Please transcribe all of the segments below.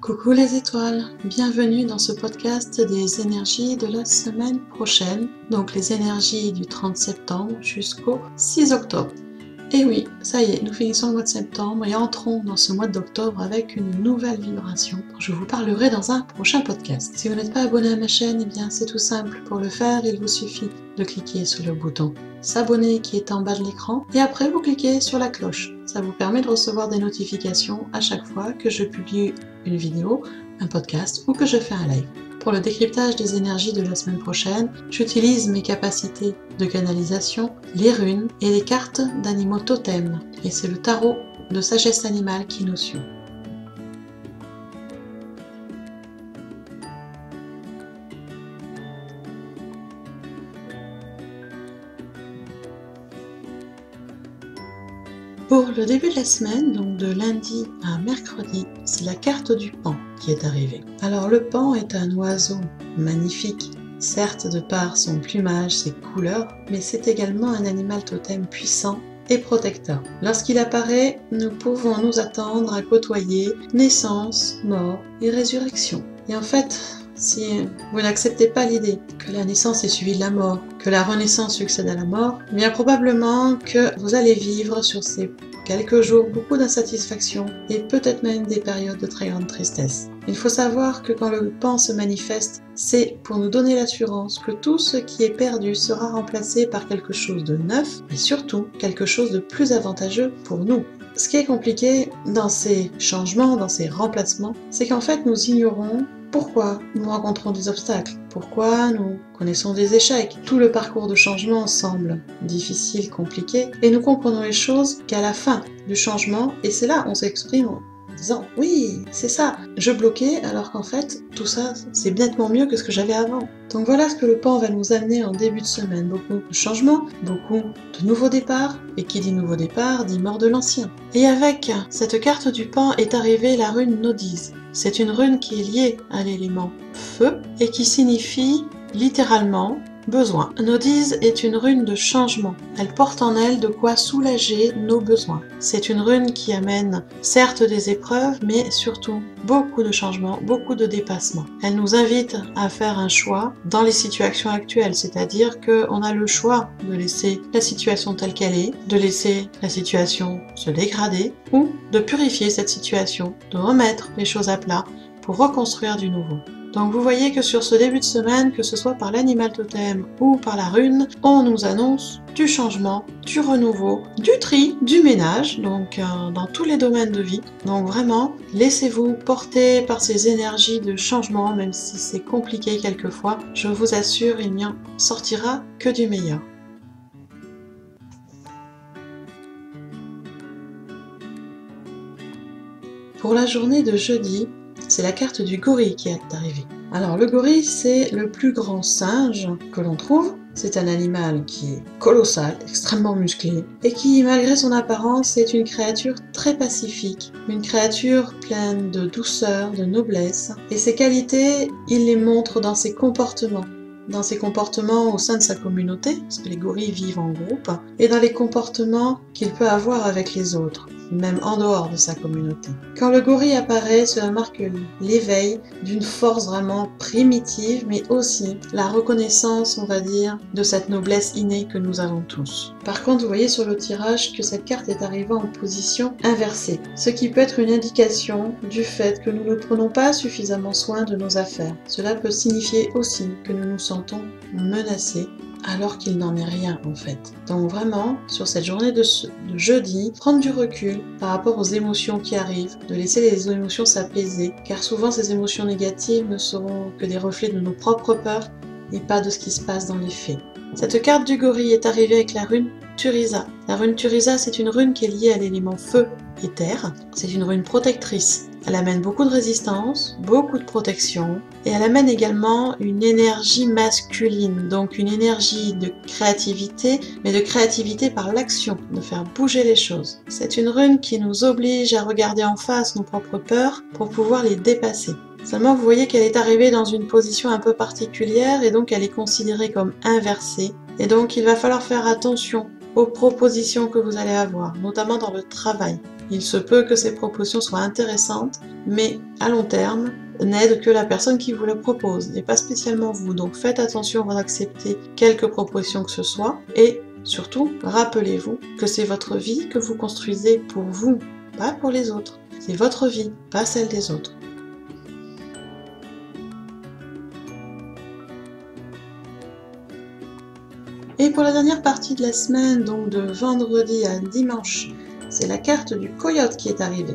Coucou les étoiles, bienvenue dans ce podcast des énergies de la semaine prochaine, donc les énergies du 30 septembre jusqu'au 6 octobre. Et oui, ça y est, nous finissons le mois de septembre et entrons dans ce mois d'octobre avec une nouvelle vibration dont je vous parlerai dans un prochain podcast. Si vous n'êtes pas abonné à ma chaîne, eh bien c'est tout simple. Pour le faire, il vous suffit de cliquer sur le bouton s'abonner qui est en bas de l'écran et après vous cliquez sur la cloche. Ça vous permet de recevoir des notifications à chaque fois que je publie une vidéo, un podcast ou que je fais un live. Pour le décryptage des énergies de la semaine prochaine, j'utilise mes capacités de canalisation, les runes et les cartes d'animaux totems. Et c'est le tarot de sagesse animale qui nous suit. Pour le début de la semaine, donc de lundi à mercredi, c'est la carte du paon qui est arrivée. Alors le paon est un oiseau magnifique, certes de par son plumage, ses couleurs, mais c'est également un animal totem puissant et protecteur. Lorsqu'il apparaît, nous pouvons nous attendre à côtoyer naissance, mort et résurrection. Et en fait, si vous n'acceptez pas l'idée que la naissance est suivie de la mort, que la renaissance succède à la mort, bien probablement que vous allez vivre sur ces quelques jours beaucoup d'insatisfaction et peut-être même des périodes de très grande tristesse. Il faut savoir que quand le paon se manifeste, c'est pour nous donner l'assurance que tout ce qui est perdu sera remplacé par quelque chose de neuf et surtout quelque chose de plus avantageux pour nous. Ce qui est compliqué dans ces changements, dans ces remplacements, c'est qu'en fait nous ignorons pourquoi nous rencontrons des obstacles, pourquoi nous connaissons des échecs. Tout le parcours de changement semble difficile, compliqué, et nous comprenons les choses qu'à la fin du changement, et c'est là on s'exprime en disant « Oui, c'est ça, je bloquais alors qu'en fait, tout ça, c'est nettement mieux que ce que j'avais avant. » Donc voilà ce que le paon va nous amener en début de semaine. Beaucoup de changements, beaucoup de nouveaux départs, et qui dit nouveau départ, dit mort de l'ancien. Et avec cette carte du paon est arrivée la rune Nodise. C'est une rune qui est liée à l'élément feu et qui signifie littéralement besoin. Nodise est une rune de changement. Elle porte en elle de quoi soulager nos besoins. C'est une rune qui amène certes des épreuves, mais surtout beaucoup de changements, beaucoup de dépassements. Elle nous invite à faire un choix dans les situations actuelles, c'est-à-dire qu'on a le choix de laisser la situation telle qu'elle est, de laisser la situation se dégrader, ou de purifier cette situation, de remettre les choses à plat pour reconstruire du nouveau. Donc vous voyez que sur ce début de semaine, que ce soit par l'animal totem ou par la rune, on nous annonce du changement, du renouveau, du tri, du ménage, donc dans tous les domaines de vie. Donc vraiment, laissez-vous porter par ces énergies de changement, même si c'est compliqué quelquefois. Je vous assure, il n'y en sortira que du meilleur. Pour la journée de jeudi, c'est la carte du gorille qui est arrivée. Alors le gorille, c'est le plus grand singe que l'on trouve. C'est un animal qui est colossal, extrêmement musclé, et qui, malgré son apparence, est une créature très pacifique, une créature pleine de douceur, de noblesse. Et ses qualités, il les montre dans ses comportements. Dans ses comportements au sein de sa communauté, parce que les gorilles vivent en groupe, et dans les comportements qu'il peut avoir avec les autres, même en dehors de sa communauté. Quand le gorille apparaît, cela marque l'éveil d'une force vraiment primitive, mais aussi la reconnaissance, on va dire, de cette noblesse innée que nous avons tous. Par contre, vous voyez sur le tirage que cette carte est arrivée en position inversée, ce qui peut être une indication du fait que nous ne prenons pas suffisamment soin de nos affaires. Cela peut signifier aussi que nous nous sentons menacés alors qu'il n'en est rien en fait. Donc vraiment, sur cette journée de jeudi, prendre du recul par rapport aux émotions qui arrivent, de laisser les émotions s'apaiser, car souvent ces émotions négatives ne seront que des reflets de nos propres peurs et pas de ce qui se passe dans les faits. Cette carte du gorille est arrivée avec la rune Turiza. La rune Turiza, c'est une rune qui est liée à l'élément feu et terre. C'est une rune protectrice. Elle amène beaucoup de résistance, beaucoup de protection, et elle amène également une énergie masculine, donc une énergie de créativité, mais de créativité par l'action, de faire bouger les choses. C'est une rune qui nous oblige à regarder en face nos propres peurs pour pouvoir les dépasser. Seulement, vous voyez qu'elle est arrivée dans une position un peu particulière, et donc elle est considérée comme inversée. Et donc il va falloir faire attention aux propositions que vous allez avoir, notamment dans le travail. Il se peut que ces propositions soient intéressantes, mais à long terme, n'aident que la personne qui vous le propose, et pas spécialement vous. Donc faites attention avant d'accepter quelque proposition que ce soit, et surtout, rappelez-vous que c'est votre vie que vous construisez pour vous, pas pour les autres. C'est votre vie, pas celle des autres. Et pour la dernière partie de la semaine, donc de vendredi à dimanche, c'est la carte du coyote qui est arrivée.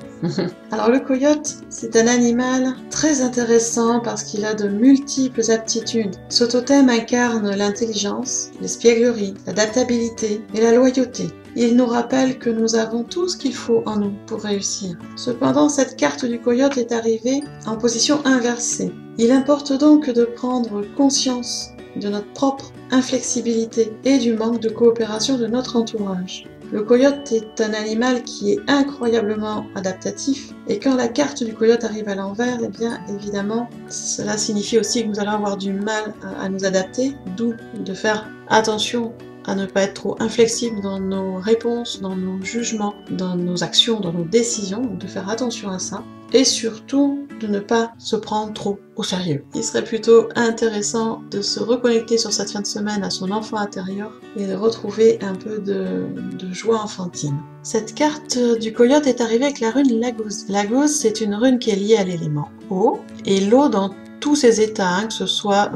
Alors le coyote, c'est un animal très intéressant parce qu'il a de multiples aptitudes. Ce totem incarne l'intelligence, l'espièglerie, l'adaptabilité et la loyauté. Il nous rappelle que nous avons tout ce qu'il faut en nous pour réussir. Cependant, cette carte du coyote est arrivée en position inversée. Il importe donc de prendre conscience de notre propre inflexibilité et du manque de coopération de notre entourage. Le coyote est un animal qui est incroyablement adaptatif, et quand la carte du coyote arrive à l'envers, eh bien évidemment cela signifie aussi que nous allons avoir du mal à nous adapter, d'où de faire attention à ne pas être trop inflexible dans nos réponses, dans nos jugements, dans nos actions, dans nos décisions, donc de faire attention à ça. Et surtout, de ne pas se prendre trop au sérieux. Il serait plutôt intéressant de se reconnecter sur cette fin de semaine à son enfant intérieur et de retrouver un peu de joie enfantine. Cette carte du coyote est arrivée avec la rune Laguz. Laguz, c'est une rune qui est liée à l'élément eau, et l'eau dans tous ses états, hein, que ce soit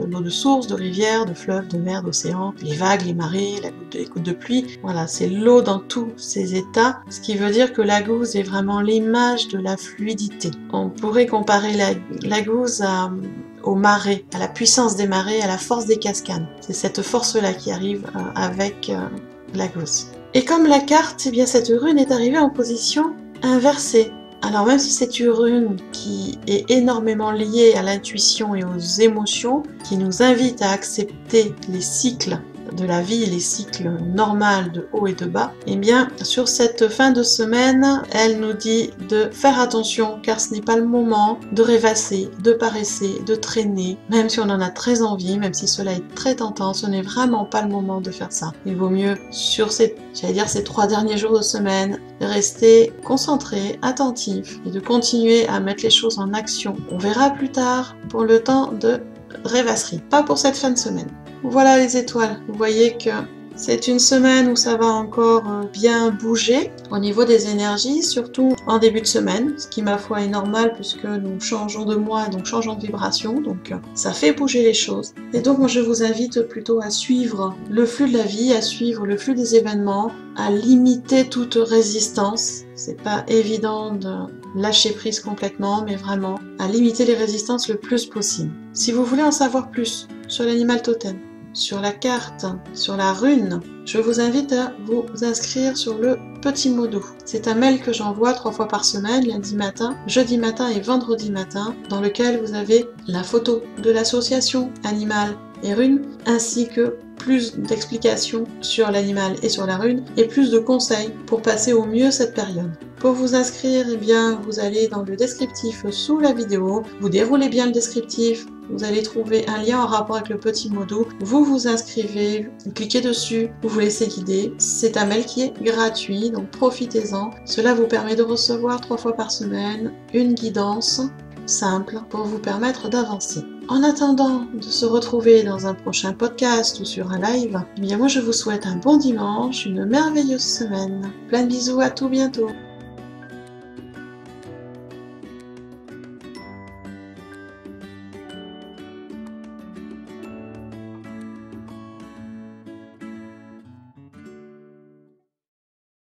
l'eau de source, de rivière, de fleuve, de mer, d'océan, les vagues, les marées, les gouttes de pluie. Voilà, c'est l'eau dans tous ses états, ce qui veut dire que la gouze est vraiment l'image de la fluidité. On pourrait comparer la gouze aux marées, à la puissance des marées, à la force des cascades. C'est cette force-là qui arrive avec la gouze. Et comme la carte, eh bien cette rune est arrivée en position inversée. Alors même si c'est une rune qui est énormément liée à l'intuition et aux émotions, qui nous invite à accepter les cycles de la vie, les cycles normaux de haut et de bas, eh bien sur cette fin de semaine, elle nous dit de faire attention car ce n'est pas le moment de rêvasser, de paresser, de traîner, même si on en a très envie, même si cela est très tentant, ce n'est vraiment pas le moment de faire ça. Il vaut mieux sur ces 3 derniers jours de semaine, de rester concentré, attentif et de continuer à mettre les choses en action. On verra plus tard pour le temps de rêvasserie, pas pour cette fin de semaine. Voilà les étoiles, vous voyez que c'est une semaine où ça va encore bien bouger au niveau des énergies, surtout en début de semaine, ce qui ma foi est normal puisque nous changeons de mois, donc changeons de vibration, donc ça fait bouger les choses. Et donc moi je vous invite plutôt à suivre le flux de la vie, à suivre le flux des événements, à limiter toute résistance. C'est pas évident de lâcher prise complètement, mais vraiment à limiter les résistances le plus possible. Si vous voulez en savoir plus sur l'animal totem, sur la carte, sur la rune, je vous invite à vous inscrire sur le petit mot doux. C'est un mail que j'envoie 3 fois par semaine, lundi matin, jeudi matin et vendredi matin, dans lequel vous avez la photo de l'association Animal et Rune, ainsi que plus d'explications sur l'animal et sur la rune, et plus de conseils pour passer au mieux cette période. Pour vous inscrire, eh bien, vous allez dans le descriptif sous la vidéo, vous déroulez bien le descriptif, vous allez trouver un lien en rapport avec le petit mot doux, vous vous inscrivez, vous cliquez dessus, vous vous laissez guider. C'est un mail qui est gratuit, donc profitez-en. Cela vous permet de recevoir 3 fois par semaine une guidance simple pour vous permettre d'avancer. En attendant de se retrouver dans un prochain podcast ou sur un live, eh bien moi je vous souhaite un bon dimanche, une merveilleuse semaine. Plein de bisous, à tout bientôt.